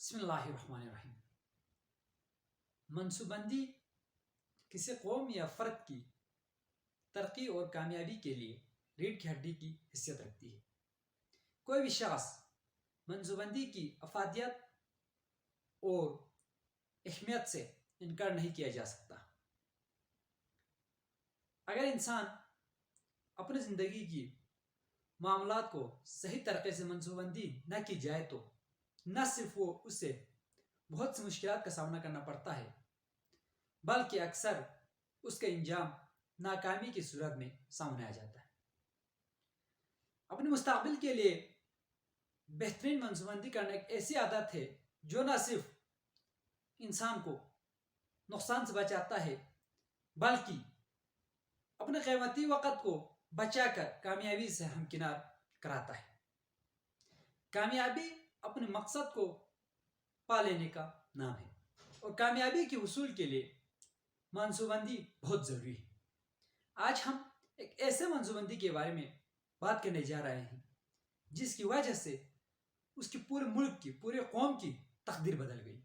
بسم اللہ الرحمن الرحیم۔ منصوبندی کسی قوم یا فرد کی ترقی اور کامیابی کے لیے ریڑھ کی ہڈی کی حیثیت رکھتی ہے۔ کوئی بھی شخص منصوبندی کی افادیت اور اہمیت سے انکار نہیں کیا جا سکتا۔ اگر انسان اپنی زندگی کی معاملات کو صحیح طریقے سے منصوبندی نہ کی جائے تو نہ صرف وہ اسے بہت سی مشکلات کا سامنا کرنا پڑتا ہے بلکہ اکثر اس کا انجام ناکامی کی صورت میں سامنے آ جاتا ہے۔ اپنے مستقبل کے لیے بہترین منصوبندی کرنا ایک ایسی عادت ہے جو نہ صرف انسان کو نقصان سے بچاتا ہے بلکہ اپنے قیمتی وقت کو بچا کر کامیابی سے ہمکنار کراتا ہے۔ کامیابی اپنے مقصد کو پا لینے کا نام ہے اور کامیابی کے حصول کے لیے منصوبندی بہت ضروری ہے۔ آج ہم ایک ایسے منصوبندی کے بارے میں بات کرنے جا رہے ہیں جس کی وجہ سے اس کی پورے ملک کی پورے قوم کی تقدیر بدل گئی۔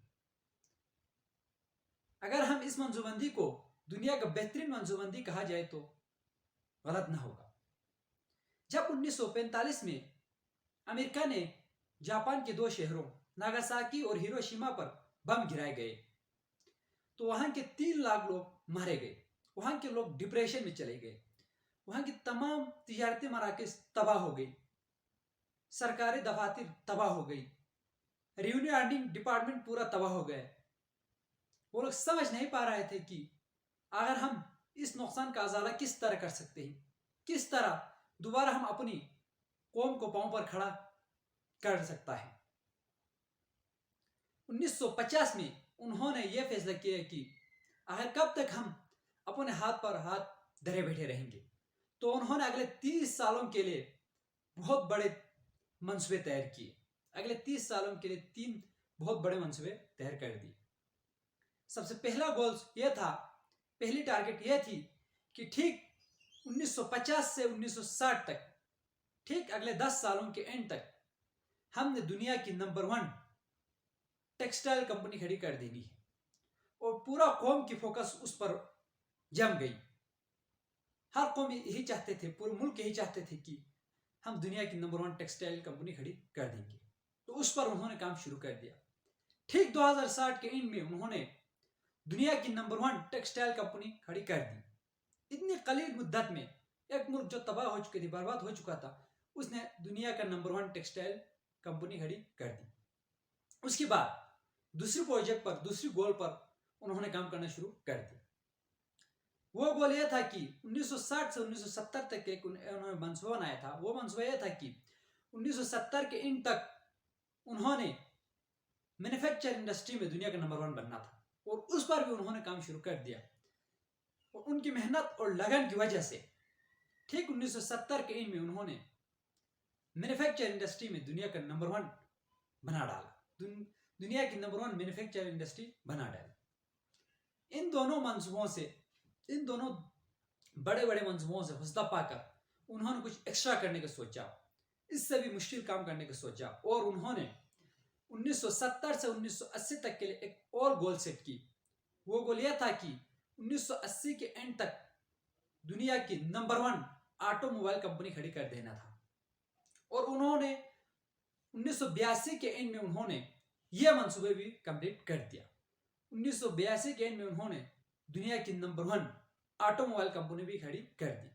اگر ہم اس منصوبندی کو دنیا کا بہترین منصوبندی کہا جائے تو غلط نہ ہوگا۔ جب 1945 میں امریکہ نے جاپان کے 2 شہروں ناگاساکی اور ہیروشیما پر بم گرائے گئے تو وہاں کے 3 لاکھ لوگ مارے گئے۔ وہاں کے لوگ ڈپریشن میں چلے گئے۔ وہاں کی تمام تجارتی مراکز تباہ ہو گئی، سرکاری دفاتر تباہ ہو گئی، ریونیو ارننگ ڈپارٹمنٹ پورا تباہ ہو گیا۔ وہ لوگ سمجھ نہیں پا رہے تھے کہ اگر ہم اس نقصان کا ازالہ کس طرح کر سکتے ہیں، کس طرح دوبارہ ہم اپنی قوم کو پاؤں پر کھڑا کر سکتا ہے۔ 1950 میں انہوں نے یہ فیصلہ کیا کہ آخر کب تک ہم اپنے ہاتھ پر ہاتھ دھرے بیٹھے رہیں گے، تو انہوں نے اگلے 30 سالوں کے لیے بہت بڑے منصوبے تیار کیے۔ اگلے 30 سالوں کے لیے 3 بہت بڑے منصوبے تیار کر دیے۔ سب سے پہلا گول یہ تھا، پہلی ٹارگٹ یہ تھی کہ ٹھیک 1950 سے 1960 تک، ٹھیک اگلے 10 سالوں کے اینڈ تک ہم نے دنیا کی نمبر 1 ٹیکسٹائل کمپنی کھڑی کر دینی ہے، اور پورا قوم کی فوکس اس پر جم گئی۔ ہر قوم یہی چاہتے تھے، پورے ملک یہی چاہتے تھے کہ ہم دنیا کی نمبر 1 ٹیکسٹائل کمپنی کھڑی کر دیں گے، تو اس پر انہوں نے کام شروع کر دیا۔ ٹھیک 2060 کے اینڈ میں انہوں نے دنیا کی نمبر 1 ٹیکسٹائل کمپنی کھڑی کر دی۔ اتنی قلیل مدت میں ایک ملک جو تباہ ہو چکے تھے، برباد ہو چکا تھا، اس نے دنیا کا نمبر 1 ٹیکسٹائل کمپنی کھڑی کر دی۔ اس کے بعد دوسری پروجیکٹ پر، دوسری گول پر انہوں نے کام کرنا شروع کر دیا۔ وہ گول یہ تھا کہ 1960 سے 1970 تک ایک انہوں نے منصوبہ بنایا تھا۔ وہ منصوبہ یہ تھا کہ 1970 کے اینڈ تک انہوں نے مینوفیکچر انڈسٹری میں دنیا کا نمبر 1 بننا تھا، اور اس پر بھی انہوں نے کام شروع کر دیا۔ اور ان کی محنت اور لگن کی وجہ سے ٹھیک 1970 کے اینڈ میں انہوں نے مینوفیکچر انڈسٹری میں دنیا کا نمبر 1 بنا ڈالا، دنیا کی نمبر 1 مینوفیکچر انڈسٹری بنا ڈالی۔ ان دونوں منصوبوں سے، ان دونوں بڑے بڑے منصوبوں سے حوصلہ پا کر انہوں نے کچھ ایکسٹرا کرنے کا سوچا، اس سے بھی مشکل کام کرنے کا سوچا، اور انہوں نے 1970 سے 1980 تک کے لیے ایک اور گول سیٹ کی۔ وہ گول یہ تھا کہ 1980 کے اینڈ تک دنیا کی نمبر 1 آٹو موبائل کمپنی کھڑی کر دینا تھا، اور انہوں نے 1982 کے اینڈ میں انہوں نے یہ منصوبے بھی کمپلیٹ کر دیا۔ 1982 کے اینڈ میں انہوں نے دنیا کی نمبر 1 آٹو موبائل کمپنی بھی کھڑی کر دی۔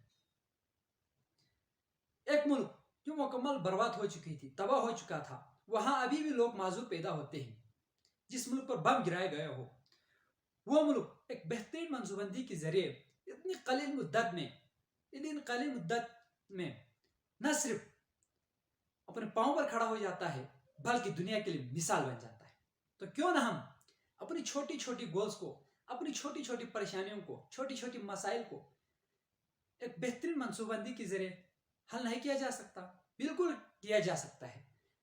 ایک ملک جو مکمل برباد ہو چکی تھی، تباہ ہو چکا تھا، وہاں ابھی بھی لوگ معذور پیدا ہوتے ہیں۔ جس ملک پر بم گرایا گیا ہو، وہ ملک ایک بہترین منصوبندی کے ذریعے اتنی قلیل مدت میں نہ صرف اپنے پاؤں پر کھڑا ہو جاتا ہے بلکہ دنیا کے لیے مثال بن جاتا ہے۔ تو کیوں نہ ہم اپنی چھوٹی چھوٹی گولز کو، اپنی چھوٹی چھوٹی پریشانیوں کو، چھوٹی چھوٹی مسائل کو ایک بہترین منصوبندی کے ذریعے حل نہیں کیا جا سکتا؟ بالکل کیا جا سکتا ہے۔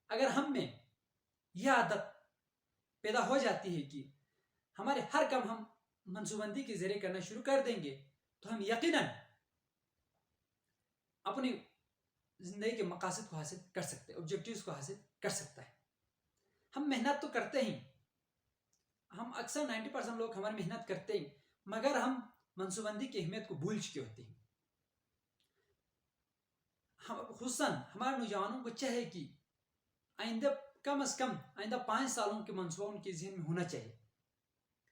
اگر ہم میں یہ عادت پیدا ہو جاتی ہے کہ ہمارے ہر کام ہم منصوبندی کے ذریعے کرنا شروع کر دیں گے تو ہم یقیناً اپنی زندگی کے مقاصد کو حاصل کر سکتے ہیں، آبجیکٹیوز کو حاصل کر سکتا ہے۔ ہم محنت تو کرتے ہیں، ہم اکثر 90% لوگ ہماری محنت کرتے ہیں، مگر ہم منصوبہ بندی کی اہمیت کو بھول چکے ہوتے ہیں. خصوصاً ہمارے نوجوانوں کو چاہے کہ آئندہ کم از کم آئندہ 5 سالوں کے منصوبہ ان کے ذہن میں ہونا چاہیے.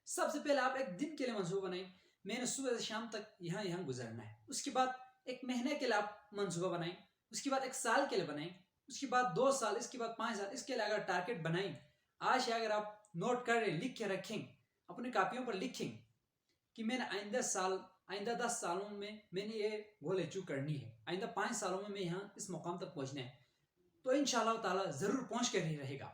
سب سے پہلے آپ ایک دن کے لیے منصوبہ بنائیں، میں نے صبح سے شام تک یہاں گزرنا ہے. اس کے بعد ایک مہینے کے لیے آپ منصوبہ بنائیں، اس کے بعد ایک سال کے لیے بنائیں، اس کے بعد 2 سال، اس کے بعد 5 سال. اس کے لیے اگر ٹارگیٹ بنائیں، آج سے اگر آپ نوٹ کر رہے لکھ کے رکھیں، اپنی کاپیوں پر لکھیں کہ میں نے آئندہ 10 سالوں میں میں نے یہ گول اچیو کرنی ہے، آئندہ 5 سالوں میں میں یہاں اس مقام تک پہنچنا ہے، تو انشاءاللہ تعالیٰ ضرور پہنچ کر ہی رہے گا.